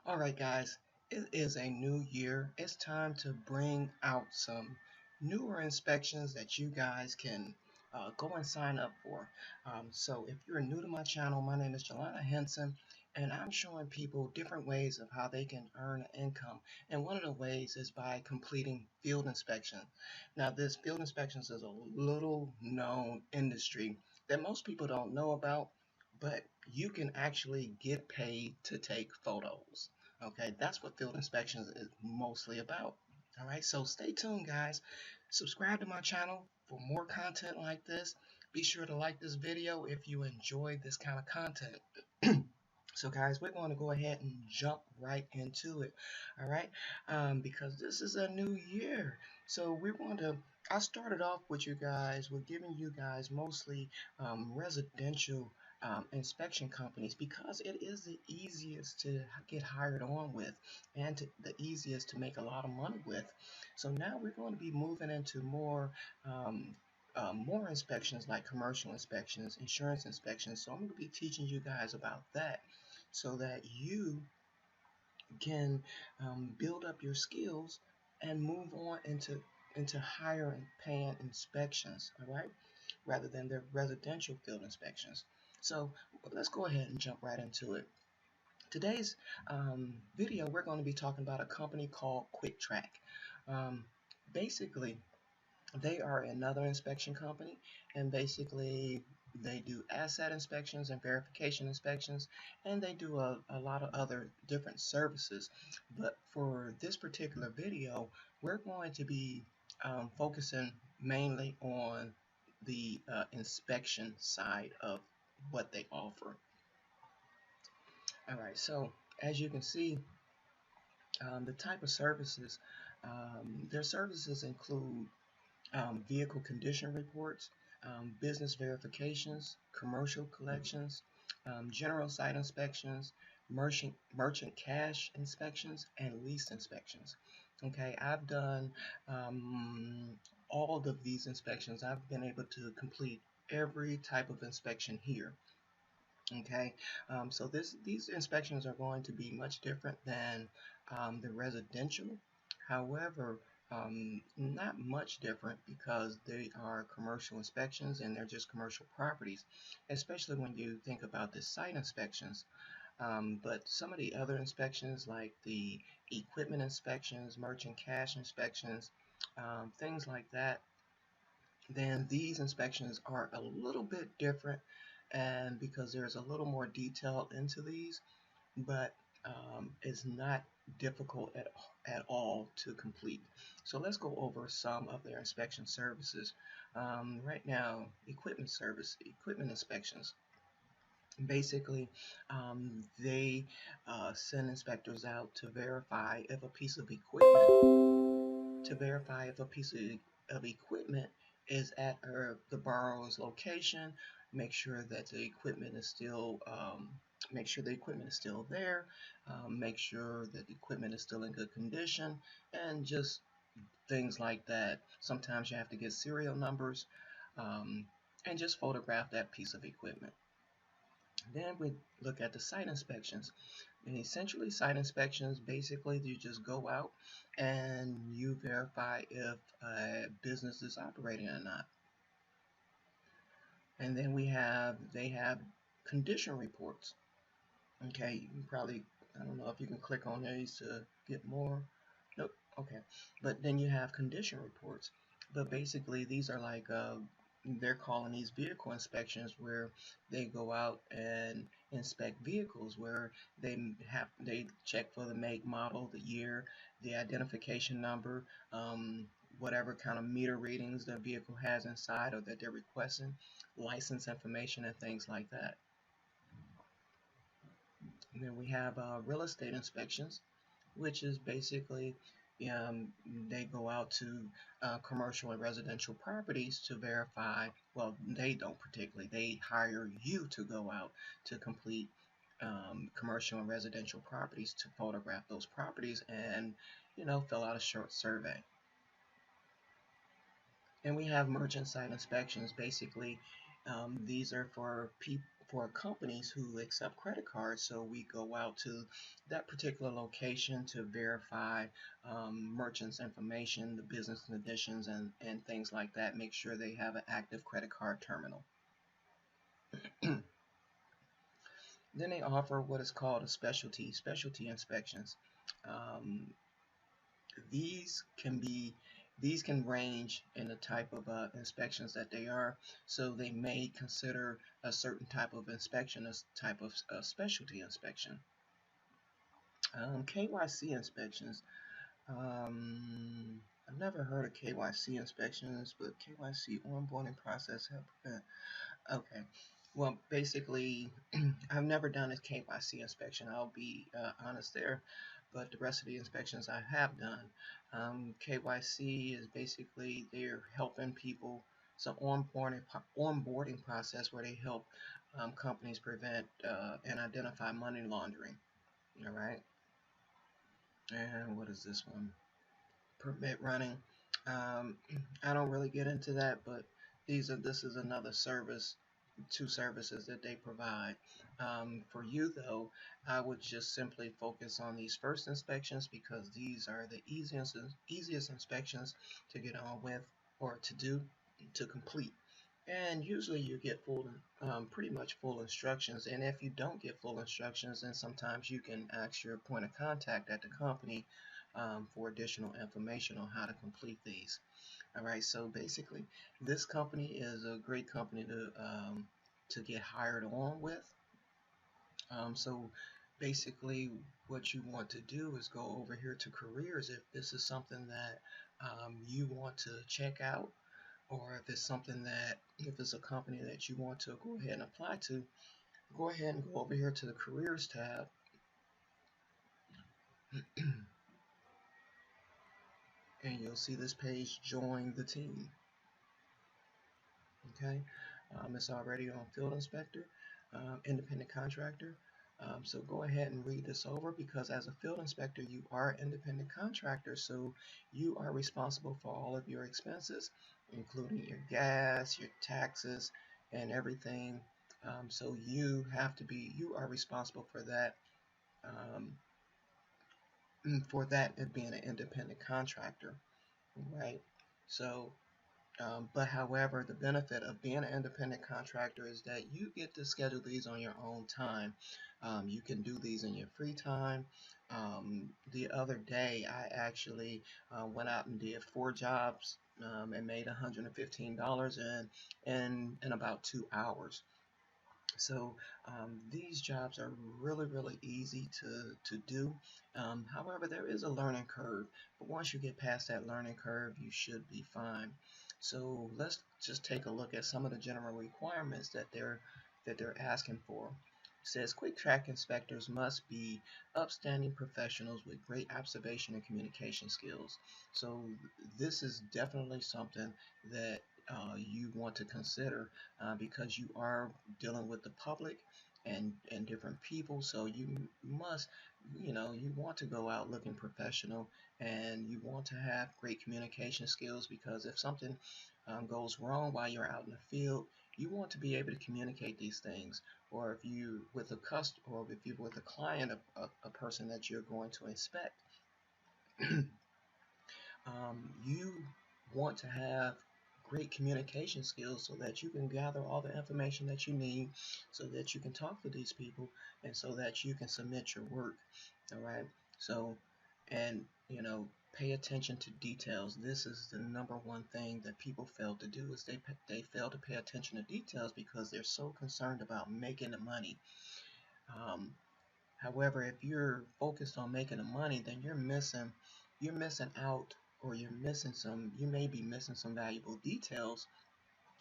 All right, guys, it is a new year. It's time to bring out some newer inspections that you guys can go and sign up for. So if you're new to my channel, my name is Jelana Henson, and I'm showing people different ways of how they can earn an income. And one of the ways is by completing field inspection. Now, this field inspections is a little known industry that most people don't know about, but you can actually get paid to take photos. Okay, that's what field inspections is mostly about. All right, so stay tuned, guys. Subscribe to my channel for more content like this. Be sure to like this video if you enjoy this kind of content. So guys, we're going to go ahead and jump right into it, all right? Because this is a new year. So we're going to, I started off with you guys, with giving you guys mostly residential inspection companies because it is the easiest to get hired on with and the easiest to make a lot of money with. So now we're going to be moving into more inspections like commercial inspections, insurance inspections. So I'm going to be teaching you guys about that so that you can build up your skills and move on into higher and paying inspections, all right, rather than the residential field inspections. So let's go ahead and jump right into it. Today's video, we're going to be talking about a company called QuikTrak. Basically, they are another inspection company, and basically they do asset inspections and verification inspections, and they do a lot of other different services. But for this particular video, we're going to be focusing mainly on the inspection side of what they offer. All right, so as you can see, the type of services, their services include vehicle condition reports, business verifications, commercial collections, general site inspections, merchant cash inspections, and lease inspections. Okay, I've done all of these inspections. I've been able to complete every type of inspection here. Okay, so these inspections are going to be much different than the residential. However, not much different because they are commercial inspections and they're just commercial properties, especially when you think about the site inspections. But some of the other inspections like the equipment inspections, merchant cash inspections, things like that, then these inspections are a little bit different, and because there's a little more detail into these, but it's not difficult at all to complete. So let's go over some of their inspection services. Right now, equipment inspections. Basically, they send inspectors out to verify if a piece of equipment is at the borrower's location, make sure that the equipment is still there, make sure that the equipment is still in good condition, and just things like that. Sometimes you have to get serial numbers, and just photograph that piece of equipment. Then we look at the site inspections. And essentially, site inspections, basically, you just go out and you verify if a business is operating or not. And then they have condition reports. Okay, you can probably, I don't know if you can click on these to get more. Nope, okay. But then you have condition reports. But basically, these are like they're calling these vehicle inspections where they go out and inspect vehicles, where they check for the make, model, the year, the identification number, whatever kind of meter readings the vehicle has inside or that they're requesting, license information and things like that. And then we have real estate inspections, which is basically they go out to commercial and residential properties to verify. Well, they don't particularly. They hire you to go out to complete commercial and residential properties, to photograph those properties and fill out a short survey. And we have merchant site inspections. Basically, these are for for companies who accept credit cards. So we go out to that particular location to verify merchants' information, the business conditions, and things like that. Make sure they have an active credit card terminal. Then they offer what is called a specialty inspections. Um, these can be these can range in the type of inspections that they are. So they may consider a certain type of inspection as type of specialty inspection. KYC inspections. I've never heard of KYC inspections, but KYC onboarding process help prevent. Okay. Well, basically, I've never done a KYC inspection. I'll be honest there, but the rest of the inspections I have done. KYC is basically they're helping people. It's an onboarding process where they help companies prevent and identify money laundering. All right. And what is this one? Permit running. Um, I don't really get into that, but this is another service, two services that they provide. For you though, I would just simply focus on these first inspections because these are the easiest inspections to get on with or to do to complete. And usually you get pretty much full instructions. And if you don't get full instructions, then sometimes you can ask your point of contact at the company for additional information on how to complete these. All right, so basically, this company is a great company to get hired on with. So basically, what you want to do is go over here to careers if this is something that you want to check out, or if it's something that if it's a company that you want to go ahead and apply to. Go ahead and go over here to the careers tab. And you'll see this page, join the team. Okay, it's already on field inspector, independent contractor. So go ahead and read this over because as a field inspector, you are an independent contractor. So you are responsible for all of your expenses, including your gas, your taxes, and everything. So you are responsible um, for that being an independent contractor, right? So but however, the benefit of being an independent contractor is that you get to schedule these on your own time. You can do these in your free time. The other day, I actually went out and did 4 jobs and made $115 in about 2 hours. So these jobs are really easy to do. However, there is a learning curve, but once you get past that learning curve, you should be fine. So let's just take a look at some of the general requirements that they're asking for. It says QuikTrak inspectors must be upstanding professionals with great observation and communication skills. So this is definitely something that you want to consider because you are dealing with the public and different people. So you must, you want to go out looking professional and you want to have great communication skills because if something goes wrong while you're out in the field, you want to be able to communicate these things. Or if you with a customer, or if you're with a client, a person that you're going to inspect, you want to have great communication skills so that you can gather all the information that you need so that you can talk to these people and so that you can submit your work. All right. So, and pay attention to details. This is the number one thing that people fail to do is they fail to pay attention to details because they're so concerned about making the money. um, However, if you're focused on making the money, then you're missing out, or you may be missing some valuable details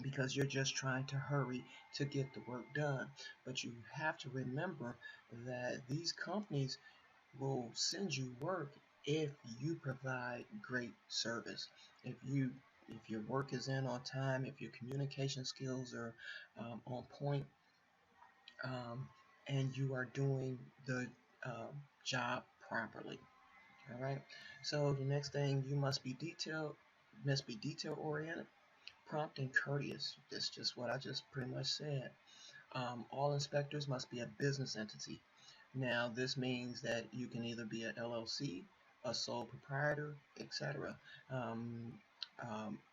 because you're just trying to hurry to get the work done. But you have to remember that these companies will send you work if you provide great service. If your work is in on time, if your communication skills are on point, um, and you are doing the job properly. All right. So the next thing, you must be detail oriented, prompt and courteous. That's just what I just pretty much said. All inspectors must be a business entity. Now, this means that you can either be an LLC, a sole proprietor, etc. Um,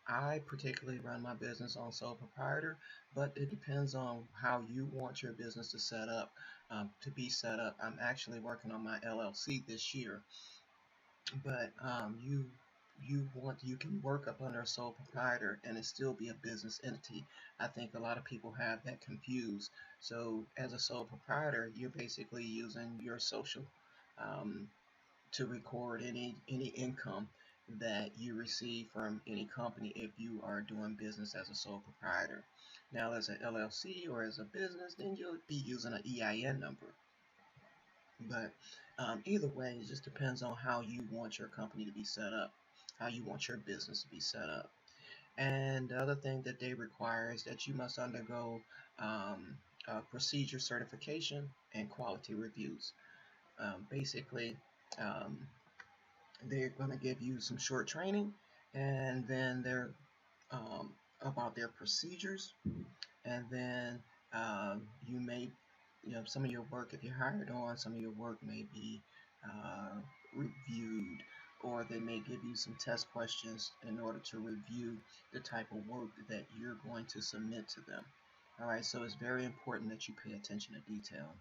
I particularly run my business on sole proprietor, but it depends on how you want your business to set up, to be set up. I'm actually working on my LLC this year, but you can work up under a sole proprietor and it still be a business entity. I think a lot of people have that confused. So as a sole proprietor, you're basically using your social um, to record any income that you receive from any company if you are doing business as a sole proprietor. Now, as an LLC or as a business, then you'll be using an EIN number. But either way, it just depends on how you want your company to be set up, how you want your business to be set up. And the other thing that they require is that you must undergo procedure certification and quality reviews. Basically, um, they're going to give you some short training, and then they're about their procedures, and then you may, some of your work, if you're hired on, some of your work may be reviewed, or they may give you some test questions in order to review the type of work that you're going to submit to them. All right, so it's very important that you pay attention to detail.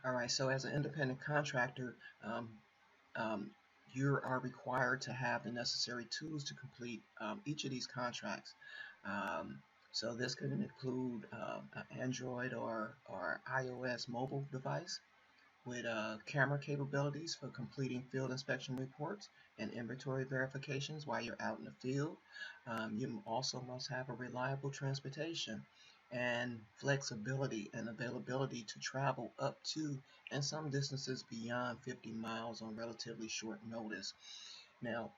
All right, so as an independent contractor, um, um, you are required to have the necessary tools to complete each of these contracts. Um, so this could include an Android or iOS mobile device with camera capabilities for completing field inspection reports and inventory verifications while you're out in the field. You also must have a reliable transportation and flexibility and availability to travel up to and some distances beyond 50 miles on relatively short notice. Now,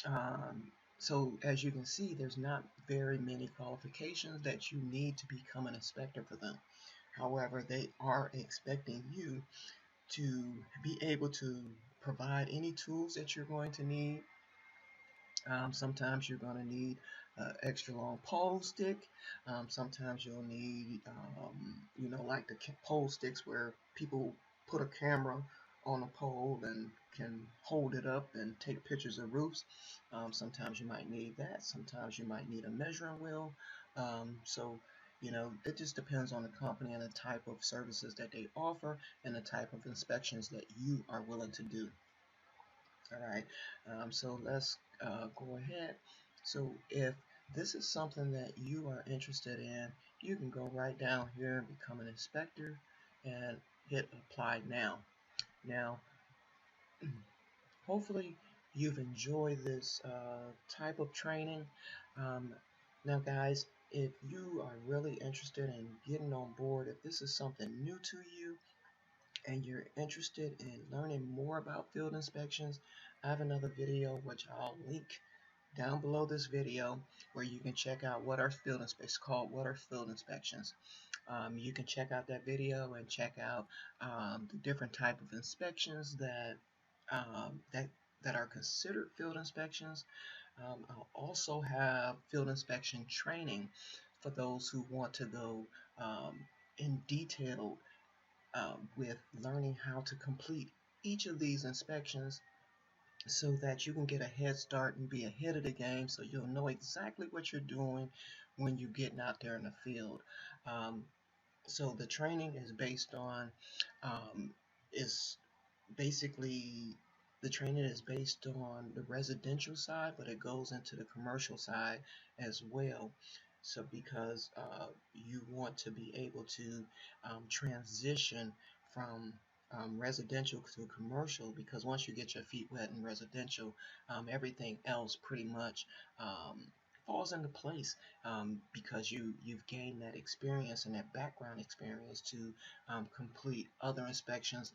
um, so as you can see, there's not very many qualifications that you need to become an inspector for them. However, they are expecting you to be able to provide any tools that you're going to need. Sometimes you're going to need extra long pole stick. Sometimes you'll need, like the pole sticks where people put a camera on a pole and can hold it up and take pictures of roofs. Sometimes you might need that. Sometimes you might need a measuring wheel. So, it just depends on the company and the type of services that they offer and the type of inspections that you are willing to do. All right, so let's go ahead. So if this is something that you are interested in, you can go right down here and become an inspector and hit apply now. Now, hopefully you've enjoyed this type of training. Um, now, guys, if you are really interested in getting on board, if this is something new to you, and you're interested in learning more about field inspections, I have another video which I'll link down below this video where you can check out what are field inspections called. What are field inspections? You can check out that video and check out the different type of inspections that are considered field inspections. I'll also have field inspection training for those who want to go in detail with learning how to complete each of these inspections so that you can get a head start and be ahead of the game so you'll know exactly what you're doing when you're getting out there in the field. Um, so the training is based on is basically the training is based on the residential side, but it goes into the commercial side as well. So because you want to be able to transition from residential to commercial, because once you get your feet wet in residential, everything else pretty much falls into place because you've gained that experience and that background experience to complete other inspections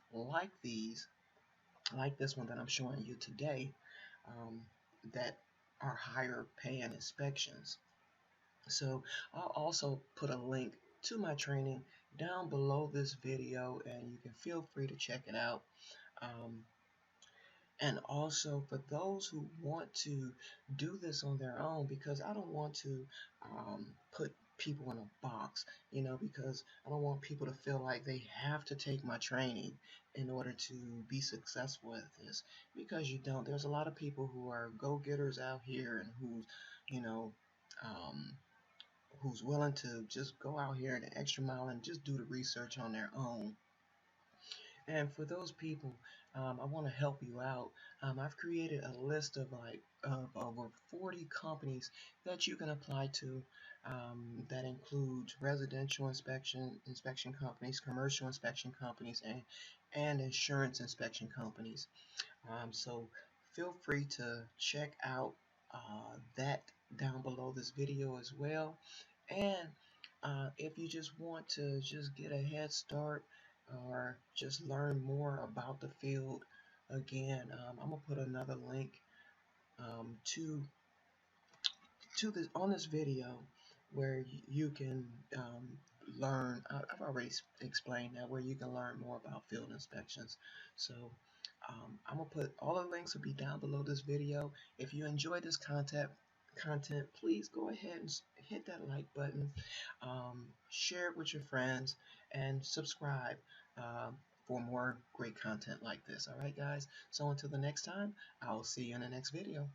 like this one that I'm showing you today, um, that are higher paying inspections. So I'll also put a link to my training down below this video and you can feel free to check it out. Um, and also for those who want to do this on their own, because I don't want to put people in a box, because I don't want people to feel like they have to take my training in order to be successful at this, because you don't. There's a lot of people who are go-getters out here and you know, um, who's willing to just go out here an extra mile and just do the research on their own. And for those people, I want to help you out. I've created a list of over 40 companies that you can apply to. That includes residential inspection companies, commercial inspection companies, and insurance inspection companies. So feel free to check out that down below this video as well. And if you just want to just get a head start or just learn more about the field, again, I'm gonna put another link to this on this video where you can learn. I've already explained that, where you can learn more about field inspections. So I'm gonna put all the links will be down below this video. If you enjoyed this content, please go ahead and hit that like button, share it with your friends, and subscribe for more great content like this. All right, guys. So until the next time, I'll see you in the next video.